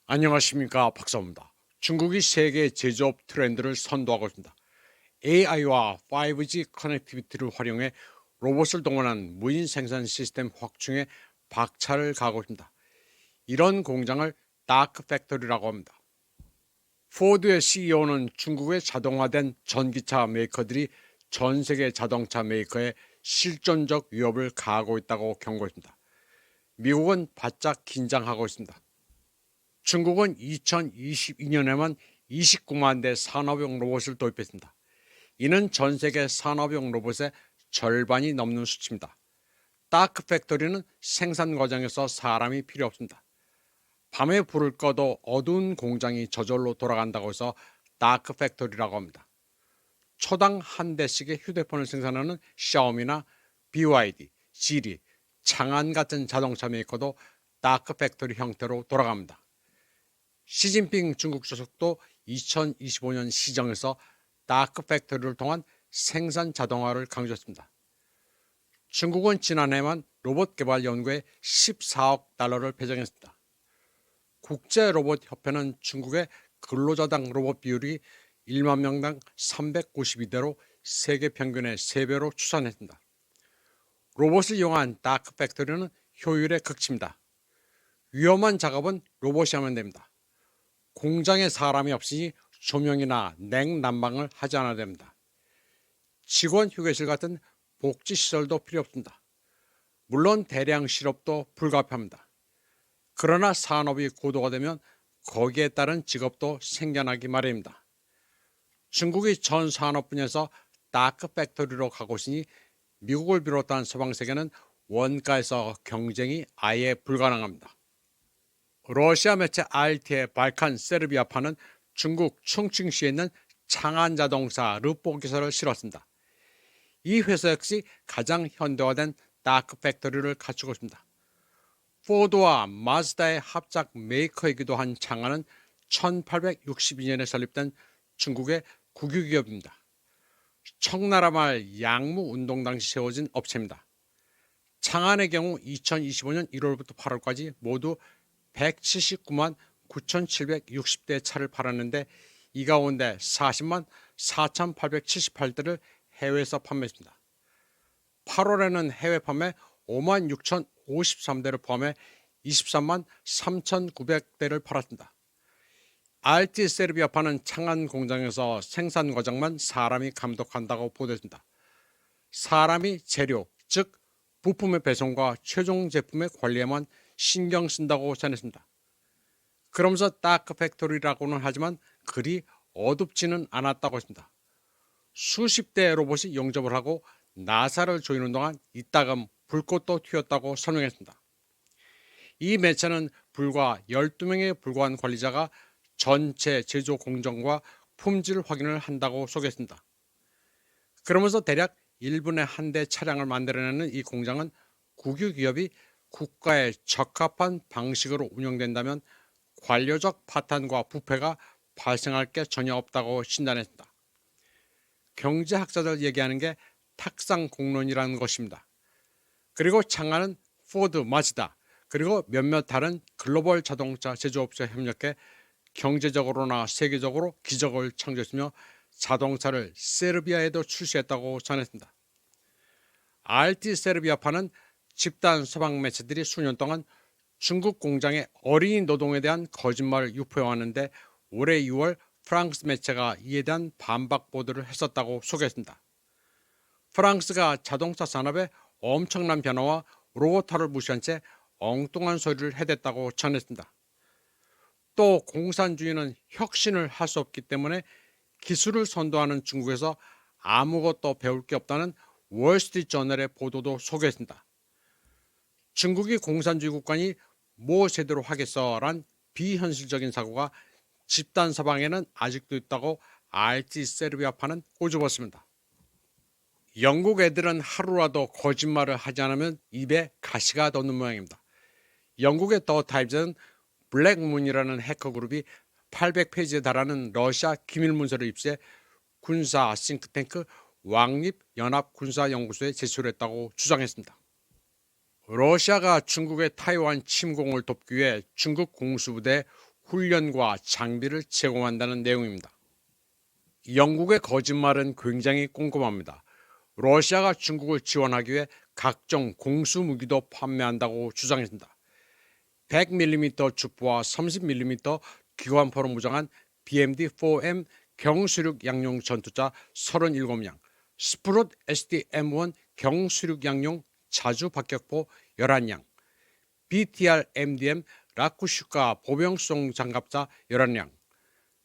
안녕하십니까, 박사입니다. 중국이 세계 제조업 트렌드를 선도하고 있습니다. AI와 5G 커넥티비티를 활용해 로봇을 동원한 무인 생산 시스템 확충에 박차를 가하고 있습니다. 이런 공장을 다크 팩토리라고 합니다. 포드의 CEO는 중국의 자동화된 전기차 메이커들이 전 세계 자동차 메이커에 실존적 위협을 가하고 있다고 경고했습니다. 미국은 바짝 긴장하고 있습니다. 중국은 2022년에만 29만 대 산업용 로봇을 도입했습니다. 이는 전 세계 산업용 로봇의 절반이 넘는 수치입니다. 다크 팩토리는 생산 과정에서 사람이 필요 없습니다. 밤에 불을 꺼도 어두운 공장이 저절로 돌아간다고 해서 다크 팩토리라고 합니다. 초당 한 대씩의 휴대폰을 생산하는 샤오미나 BYD, 지리, 장안 같은 자동차 메이커도 다크 팩토리 형태로 돌아갑니다. 시진핑 중국 주석도 2025년 시정에서 다크 팩토리를 통한 생산 자동화를 강조했습니다. 중국은 지난해만 로봇 개발 연구에 14억 달러를 배정했습니다. 국제로봇협회는 중국의 근로자당 로봇 비율이 1만 명당 392대로 세계 평균의 3배로 추산했습니다. 로봇을 이용한 다크 팩토리는 효율의 극치입니다. 위험한 작업은 로봇이 하면 됩니다. 공장에 사람이 없으니 조명이나 냉난방을 하지 않아야 됩니다. 직원 휴게실 같은 복지시설도 필요 없습니다. 물론 대량 실업도 불가피합니다. 그러나 산업이 고도화되면 거기에 따른 직업도 생겨나기 마련입니다. 중국이 전 산업 분야에서 다크 팩토리로 가고 있으니 미국을 비롯한 서방 세계는 원가에서 경쟁이 아예 불가능합니다. 러시아 매체 RT의 발칸 세르비아파는 중국 충칭시에 있는 창안 자동차 르포 기사를 실었습니다. 이 회사 역시 가장 현대화된 다크 팩토리를 갖추고 있습니다. 포드와 마즈다의 합작 메이커이기도 한 창안은 1862년에 설립된 중국의 국유기업입니다. 청나라 말 양무 운동 당시 세워진 업체입니다. 창안의 경우 2025년 1월부터 8월까지 모두 179만 9,760대 차를 팔았는데 이 가운데 40만 4,878대를 해외에서 판매했습니다. 8월에는 해외 판매 5만 6,053대를 포함해 23만 3,900대를 팔았습니다. RT 세르비아파는 창안 공장에서 생산 과정만 사람이 감독한다고 보도했습니다. 사람이 재료, 즉 부품의 배송과 최종 제품의 관리에만 신경 쓴다고 전했습니다. 그러면서 다크 팩토리라고는 하지만 그리 어둡지는 않았다고 했습니다. 수십 대의 로봇이 용접을 하고 나사를 조이는 동안 이따금 불꽃도 튀었다고 설명했습니다. 이 매체는 불과 12명에 불과한 관리자가 전체 제조 공정과 품질 확인을 한다고 소개했습니다. 그러면서 대략 1분에 한 대 차량을 만들어내는 이 공장은 국유기업이 국가에 적합한 방식으로 운영된다면 관료적 파탄과 부패가 발생할 게 전혀 없다고 진단했습니다. 경제학자들 얘기하는 게 탁상 공론이라는 것입니다. 그리고 창안은 포드, 마즈다 그리고 몇몇 다른 글로벌 자동차 제조업체와 협력해 경제적으로나 세계적으로 기적을 창조했으며 자동차를 세르비아에도 출시했다고 전했습니다. RT 세르비아파는 집단 서방 매체들이 수년 동안 중국 공장의 어린이 노동에 대한 거짓말을 유포해왔는데 올해 6월 프랑스 매체가 이에 대한 반박 보도를 했었다고 소개했습니다. 프랑스가 자동차 산업의 엄청난 변화와 로봇화를 무시한 채 엉뚱한 소리를 해댔다고 전했습니다. 또 공산주의는 혁신을 할 수 없기 때문에 기술을 선도하는 중국에서 아무것도 배울 게 없다는 월스트리트저널의 보도도 소개했습니다. 중국이 공산주의 국가니 뭐 제대로 하겠어란 비현실적인 사고가 집단 서방에는 아직도 있다고 RT 세르비아파는 꼬집었습니다. 영국 애들은 하루라도 거짓말을 하지 않으면 입에 가시가 돋는 모양입니다. 영국의 더 타임즈는 블랙문이라는 해커 그룹이 800페이지에 달하는 러시아 기밀 문서를 입수해 군사 싱크탱크 왕립연합군사연구소에 제출했다고 주장했습니다. 러시아가 중국의 타이완 침공을 돕기 위해 중국 공수부대에 훈련과 장비를 제공한다는 내용입니다. 영국의 거짓말은 굉장히 꼼꼼합니다. 러시아가 중국을 지원하기 위해 각종 공수 무기도 판매한다고 주장했습니다. 100mm 주포와 30mm 기관포로 무장한 BMD-4M 경수륙 양용 전투차 37량, 스프룻 SDM-1 경수륙 양용 자주 박격포 11량, BTR-MDM 라쿠슈카 보병수송 장갑차 11량,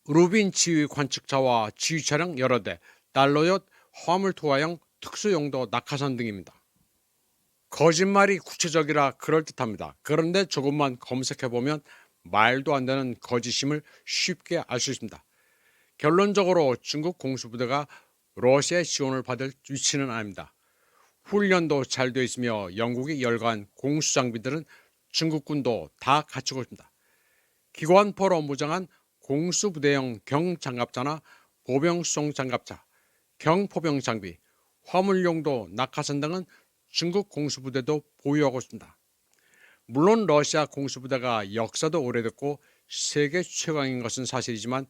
루빈 지휘 관측차와 지휘 차량 여러 대, 달러얏 화물 투하형 특수용도 낙하산 등입니다. 거짓말이 구체적이라 그럴듯합니다. 그런데 조금만 검색해보면 말도 안 되는 거짓임을 쉽게 알 수 있습니다. 결론적으로 중국 공수부대가 러시아의 지원을 받을 위치는 아닙니다. 훈련도 잘 되어 있으며 영국이 열거한 공수장비들은 중국군도 다 갖추고 있습니다. 기관포로 무장한 공수부대용 경장갑차나 보병수송 장갑차, 경포병 장비, 화물용도 낙하산 등은 중국 공수부대도 보유하고 있습니다. 물론 러시아 공수부대가 역사도 오래됐고 세계 최강인 것은 사실이지만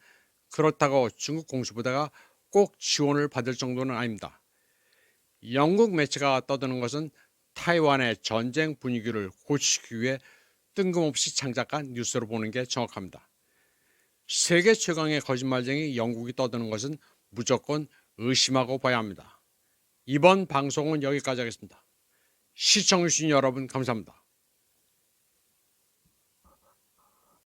그렇다고 중국 공수부대가 꼭 지원을 받을 정도는 아닙니다. 영국 매체가 떠드는 것은 타이완의 전쟁 분위기를 고치기 위해 뜬금없이 창작한 뉴스로 보는 게 정확합니다. 세계 최강의 거짓말쟁이 영국이 떠드는 것은 무조건 의심하고 봐야 합니다. 이번 방송은 여기까지 하겠습니다. 시청해주신 여러분 감사합니다.